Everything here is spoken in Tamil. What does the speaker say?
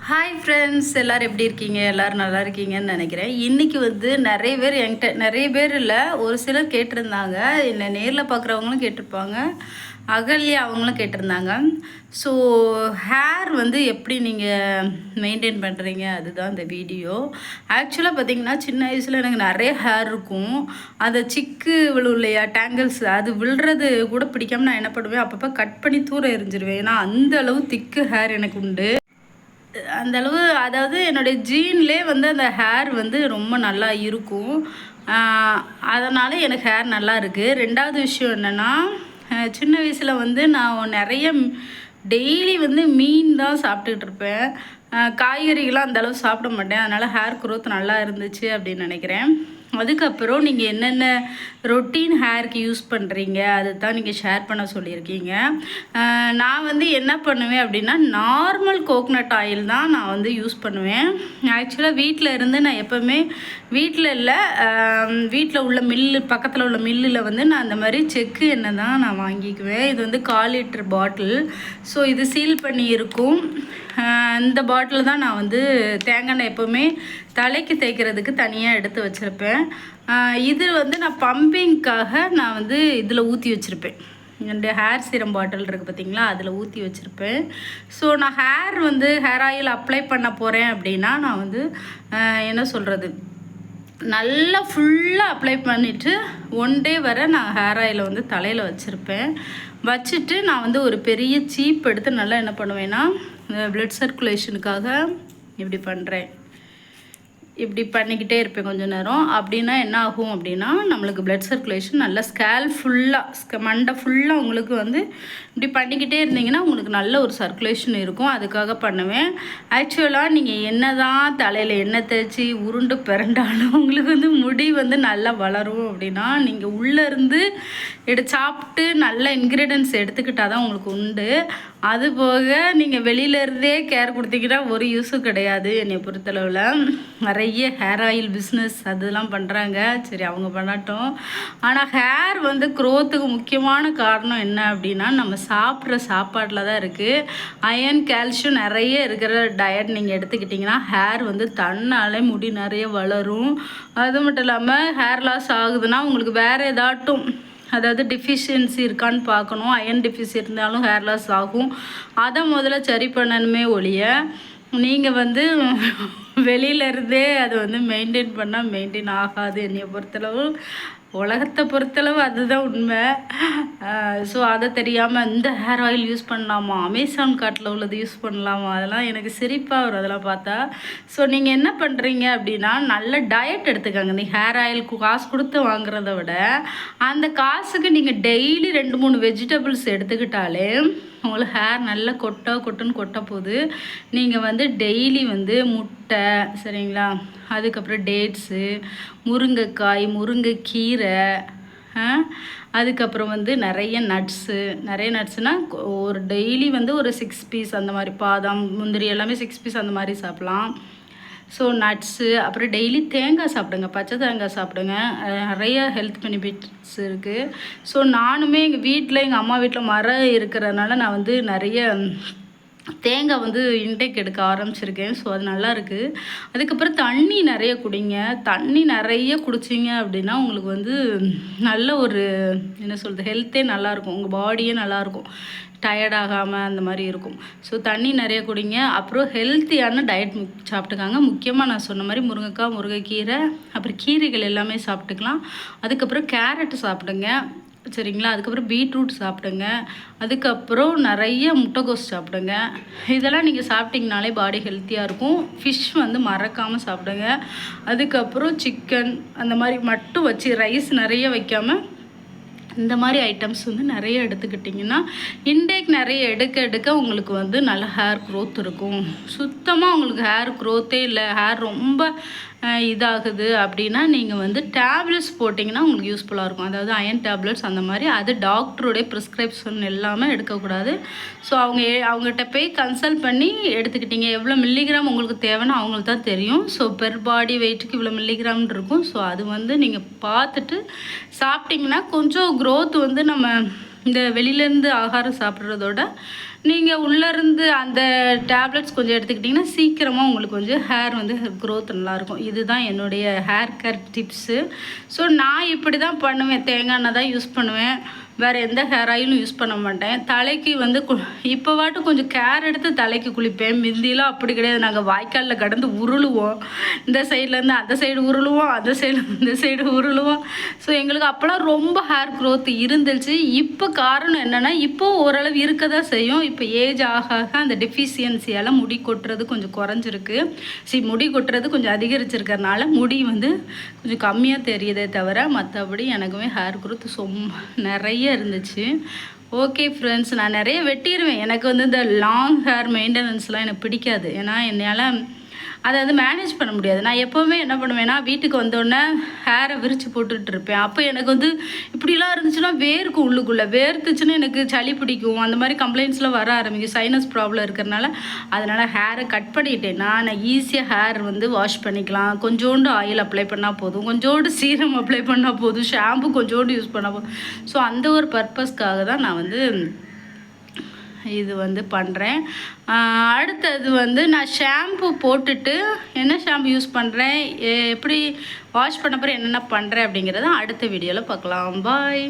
ஹாய் ஃப்ரெண்ட்ஸ், எல்லோரும் எப்படி இருக்கீங்க? எல்லோரும் நல்லா இருக்கீங்கன்னு நினைக்கிறேன். இன்றைக்கி வந்து நிறைய பேர் என்கிட்ட, நிறைய பேர் இல்லை, ஒரு சிலர் கேட்டிருந்தாங்க. என்னை நேரில் பார்க்குறவங்களும் கேட்டிருப்பாங்க, அகல்யா அவங்களும் கேட்டிருந்தாங்க. ஸோ ஹேர் வந்து எப்படி நீங்கள் மெயின்டைன் பண்ணுறீங்க, அதுதான் இந்த வீடியோ. ஆக்சுவலாக பார்த்திங்கன்னா சின்ன வயசில் எனக்கு நிறைய ஹேர் இருக்கும். அந்த சிக்கு விழு இல்லையா, டேங்கிள்ஸ், அது விழுறது கூட பிடிக்காம நான் என்ன பண்ணுவேன், அப்பப்போ கட் பண்ணி தூர எரிஞ்சிருவேன். ஏன்னா அந்த அளவு திக்கு ஹேர் எனக்கு உண்டு. அந்தளவு, அதாவது என்னுடைய ஜீன்லேயே வந்து அந்த ஹேர் வந்து ரொம்ப நல்லா இருக்கும். அதனால் எனக்கு ஹேர் நல்லா இருக்குது. ரெண்டாவது விஷயம் என்னென்னா, சின்ன வயசில் வந்து நான் நிறைய டெய்லி வந்து மீன் தான் சாப்பிட்டுக்கிட்டு இருப்பேன். காய்கறிகள்லாம் அந்தளவு சாப்பிட மாட்டேன். அதனால் ஹேர் க்ரோத் நல்லா இருந்துச்சு அப்படின்னு நினைக்கிறேன். அதுக்கப்புறம் நீங்கள் என்னென்ன ரொட்டீன் ஹேருக்கு யூஸ் பண்ணுறீங்க, அதை தான் நீங்கள் ஷேர் பண்ண சொல்லியிருக்கீங்க. நான் வந்து என்ன பண்ணுவேன் அப்படின்னா, நார்மல் கோக்னட் ஆயில் தான் நான் வந்து யூஸ் பண்ணுவேன். ஆக்சுவலாக வீட்டில் இருந்து நான் எப்போவுமே, வீட்டில் இல்லை, வீட்டில் உள்ள மில்லு, பக்கத்தில் உள்ள மில்லில் வந்து நான் அந்த மாதிரி செக்கு எண்ணெய் தான் நான் வாங்கிக்குவேன். இது வந்து 1/4 லிட்டர் பாட்டில். ஸோ இது சீல் பண்ணி இருக்கும். இந்த பாட்டில் தான் நான் வந்து தேங்காய் எண்ணெய் எப்போவுமே தலைக்கு தேய்க்கிறதுக்கு தனியாக எடுத்து வச்சுருப்பேன். இது வந்து நான் பம்பிங்க்காக நான் வந்து இதில் ஊற்றி வச்சுருப்பேன். என்னுடைய ஹேர் சீரம் பாட்டில் இருக்குது பார்த்திங்களா, அதில் ஊற்றி வச்சுருப்பேன். ஸோ நான் ஹேர் ஆயில் அப்ளை பண்ண போகிறேன் அப்படின்னா, நான் வந்து என்ன சொல்கிறது, நல்லா ஃபுல்லாக அப்ளை பண்ணிவிட்டு 1 டே வரை நான் ஹேர் ஆயிலை வந்து தலையில் வச்சுருப்பேன். வச்சுட்டு நான் வந்து ஒரு பெரிய சீப் எடுத்து நல்லா என்ன பண்ணுவேன்னா, ப்ளட் சர்க்குலேஷனுக்காக இப்படி பண்ணுறேன், இப்படி பண்ணிக்கிட்டே இருப்பேன் கொஞ்சம் நேரம். அப்படின்னா என்ன ஆகும் அப்படின்னா, நம்மளுக்கு ப்ளட் சர்க்குலேஷன் நல்லா ஸ்கேல் ஃபுல்லாக, மண்டை ஃபுல்லாக உங்களுக்கு வந்து இப்படி பண்ணிக்கிட்டே இருந்தீங்கன்னா உங்களுக்கு நல்ல ஒரு சர்க்குலேஷன் இருக்கும். அதுக்காக பண்ணுவேன். ஆக்சுவலாக நீங்கள் என்ன தான் தலையில் எண்ணெய் தேய்ச்சி உருண்டு பிறண்டாலும் உங்களுக்கு வந்து முடி வந்து நல்லா வளரும் அப்படின்னா, நீங்கள் உள்ளேருந்து சாப்பிட்டு நல்ல இன்க்ரீடியன்ஸ் எடுத்துக்கிட்டால் தான் உங்களுக்கு உண்டு. அதுபோக நீங்கள் வெளியிலேருந்தே கேர் கொடுத்தீங்கன்னா ஒரு யூஸும் கிடையாது. என்னை பொறுத்தளவில் நிறைய ஹேர் ஆயில் பிஸ்னஸ் அதெல்லாம் பண்ணுறாங்க, சரி அவங்க பண்ணட்டும். ஆனால் ஹேர் வந்து க்ரோத்துக்கு முக்கியமான காரணம் என்ன அப்படின்னா, நம்ம சாப்பிட்ற சாப்பாட்டில் தான் இருக்குது. அயன், கால்சியம் நிறைய இருக்கிற டயட் நீங்கள் எடுத்துக்கிட்டிங்கன்னா ஹேர் வந்து தன்னாலே முடி நிறைய வளரும். அது மட்டும் இல்லாமல் ஹேர் லாஸ் ஆகுதுன்னா உங்களுக்கு வேறு ஏதாட்டும், அதாவது டெஃபிஷியன்சி இருக்கான்னு பார்க்கணும். அயன் டெஃபிஷி இருந்தாலும் ஹேர் லாஸ் ஆகும். அதை முதல்ல சரி பண்ணணுமே ஒழிய, நீங்கள் வந்து வெளியிலேருந்தே அதை வந்து மெயின்டைன் பண்ணால் மெயின்டைன் ஆகாது. என்னையை பொறுத்தளவு, உலகத்தை பொறுத்தளவு அதுதான் உண்மை. ஸோ அதை தெரியாமல் இந்த ஹேர் ஆயில் யூஸ் பண்ணலாமா, அமேசான் கார்ட்டில் உள்ளது யூஸ் பண்ணலாமா, அதெல்லாம் எனக்கு சிரிப்பாக வரும் அதெல்லாம் பார்த்தா. ஸோ நீங்கள் என்ன பண்ணுறீங்க அப்படின்னா, நல்ல டயட் எடுத்துக்கோங்க. நீ ஹேர் ஆயிலுக்கு காசு கொடுத்து வாங்குறத விட அந்த காசுக்கு நீங்கள் டெய்லி 2-3 வெஜிடபிள்ஸ் எடுத்துக்கிட்டாலே உங்களுக்கு ஹேர் நல்லா கொட்டுன்னு கொட்ட போகுது. நீங்கள் வந்து டெய்லி வந்து முட்டை, சரிங்களா, அதுக்கப்புறம் டேட்ஸு, முருங்கைக்காய், முருங்கைக்கீரை, அதுக்கப்புறம் வந்து நிறைய நட்ஸ்னால் ஒரு டெய்லி வந்து ஒரு 6 பீஸ் அந்த மாதிரி, பாதாம், முந்திரி எல்லாமே 6 பீஸ் அந்த மாதிரி சாப்பிட்லாம். ஸோ நட்ஸு, அப்புறம் டெய்லி தேங்காய் சாப்பிடுங்க, பச்சை தேங்காய் சாப்பிடுங்க. நிறைய ஹெல்த் பெனிஃபிட்ஸ் இருக்குது. ஸோ நானுமே எங்கள் வீட்டில், எங்கள் அம்மா வீட்டில் மரம் இருக்கிறதுனால நான் வந்து நிறைய தேங்காய் வந்து இன்டேக் எடுக்க ஆரம்பிச்சிருக்கேன். ஸோ அது நல்லா இருக்குது. அதுக்கப்புறம் தண்ணி நிறைய குடிங்க. தண்ணி நிறைய குடிச்சிங்க அப்படின்னா உங்களுக்கு வந்து நல்ல ஒரு என்ன சொல்கிறது, ஹெல்த்தே நல்லாயிருக்கும், உங்கள் பாடியே நல்லாயிருக்கும், டயர்டாகாமல் அந்த மாதிரி இருக்கும். ஸோ தண்ணி நிறைய குடிங்க. அப்புறம் ஹெல்த்தியான டயட் சாப்பிட்டுக்காங்க. முக்கியமாக நான் சொன்ன மாதிரி முருங்கைக்காய், முருங்கைக்கீரை, அப்புறம் கீரைகள் எல்லாமே சாப்பிட்டுக்கலாம். அதுக்கப்புறம் கேரட் சாப்பிடுங்க, சரிங்களா. அதுக்கப்புறம் பீட்ரூட் சாப்பிடுங்க. அதுக்கப்புறம் நிறைய முட்டைகோஸ் சாப்பிடுங்க. இதெல்லாம் நீங்கள் சாப்பிட்டிங்கனாலே பாடி ஹெல்த்தியாக இருக்கும். ஃபிஷ் வந்து மறக்காமல் சாப்பிடுங்க. அதுக்கப்புறம் சிக்கன் அந்த மாதிரி மட்டும் வச்சு, ரைஸ் நிறைய வைக்காமல் இந்த மாதிரி ஐட்டம்ஸ் வந்து நிறைய எடுத்துக்கிட்டிங்கன்னா, இன்டேக் நிறைய எடுக்க உங்களுக்கு வந்து நல்ல ஹேர் க்ரோத் இருக்கும். சுத்தமாக உங்களுக்கு ஹேர் க்ரோத்தே இல்லை, ஹேர் ரொம்ப இதாகுது அப்படின்னா நீங்கள் வந்து டேப்லெட்ஸ் போட்டிங்கன்னா உங்களுக்கு யூஸ்ஃபுல்லாக இருக்கும். அதாவது அயன் டேப்லெட்ஸ் அந்த மாதிரி, அது டாக்டருடைய ப்ரிஸ்கிரிப்ஷன் எல்லாமே எடுக்கக்கூடாது. ஸோ அவங்ககிட்ட போய் கன்சல்ட் பண்ணி எடுத்துக்கிட்டிங்க. எவ்வளோ மில்லிகிராம் உங்களுக்கு தேவைன்னு அவங்களுக்கு தான் தெரியும். ஸோ பெர் பாடி வெயிட்டுக்கு இவ்வளோ மில்லிகிராம் இருக்கும். ஸோ அது வந்து நீங்கள் பார்த்துட்டு சாப்பிட்டிங்கன்னா கொஞ்சம் க்ரோத் வந்து நம்ம இந்த வெளியிலேருந்து ஆகாரம் சாப்பிட்றதோட நீங்கள் உள்ளேருந்து அந்த டேப்லெட்ஸ் கொஞ்சம் எடுத்துக்கிட்டிங்கன்னா சீக்கிரமாக உங்களுக்கு கொஞ்சம் ஹேர் வந்து க்ரோத் நல்லாயிருக்கும். இதுதான் என்னுடைய ஹேர் கேர் டிப்ஸு. ஸோ நான் இப்படி தான் பண்ணுவேன். தேங்காய் எண்ணெய் தான் யூஸ் பண்ணுவேன். வேறு எந்த ஹேர் ஆயிலும் யூஸ் பண்ண மாட்டேன். தலைக்கு வந்து இப்போ வாட்டு கொஞ்சம் கேர் எடுத்து தலைக்கு குளிப்பேன். மிந்திலாம் அப்படி கிடையாது. நாங்கள் வாய்க்காலில் கடந்து உருளுவோம். இந்த சைட்லேருந்து அந்த சைடு உருளுவோம், அந்த சைடு இந்த சைடு உருளுவோம். ஸோ எங்களுக்கு அப்போலாம் ரொம்ப ஹேர் க்ரோத் இருந்துச்சு. இப்போ காரணம் என்னென்னா இப்போது ஓரளவு இருக்க தான் செய்யும். இப்போ ஏஜ் ஆக ஆக அந்த டெஃபிஷியன்சியால் முடி கொட்டுறது கொஞ்சம் குறைஞ்சிருக்கு. முடி கொட்டுறது கொஞ்சம் அதிகரிச்சிருக்கிறதுனால முடி வந்து கொஞ்சம் கம்மியாக தெரியுதே தவிர மற்றபடி எனக்குமே ஹேர் க்ரோத் நிறைய இருந்துச்சு. ஓகே ஃப்ரெண்ட்ஸ், நான் நிறைய வெட்டிடுவேன். எனக்கு வந்து இந்த லாங் ஹேர் மெயின்டெனன்ஸ்லாம் எனக்கு பிடிக்காது. ஏன்னா என்னால் அதை மேனேஜ் பண்ண முடியாது. நான் எப்போவுமே என்ன பண்ணுவேன்னா வீட்டுக்கு வந்தோடனே ஹேரை விரித்து போட்டுட்டு இருப்பேன். அப்போ எனக்கு வந்து இப்படிலாம் இருந்துச்சுன்னா வேர்க்கும், உள்ளுக்குள்ளே வேர்த்துச்சுன்னா எனக்கு சளி பிடிக்கும். அந்த மாதிரி கம்ப்ளைண்ட்ஸ்லாம் வர ஆரம்பிக்கும். சைனஸ் ப்ராப்ளம் இருக்கிறனால அதனால் ஹேரை கட் பண்ணிட்டேன்னா நான் ஈஸியாக ஹேர் வந்து வாஷ் பண்ணிக்கலாம். கொஞ்சோண்டு ஆயில் அப்ளை பண்ணால் போதும், கொஞ்சோண்டு சீரம் அப்ளை பண்ணால் போதும், ஷாம்பு கொஞ்சோண்டு யூஸ் பண்ணால் போதும். ஸோ அந்த ஒரு பர்பஸ்க்காக தான் நான் வந்து இது வந்து பண்ணுறேன். அடுத்தது வந்து நான் ஷாம்பு போட்டுட்டு என்ன ஷாம்பு யூஸ் பண்ணுறேன், எப்படி வாஷ் பண்ண பிறகு என்னென்ன பண்ணுறேன் அப்படிங்கிறத அடுத்த வீடியோவில் பார்க்கலாம். பாய்.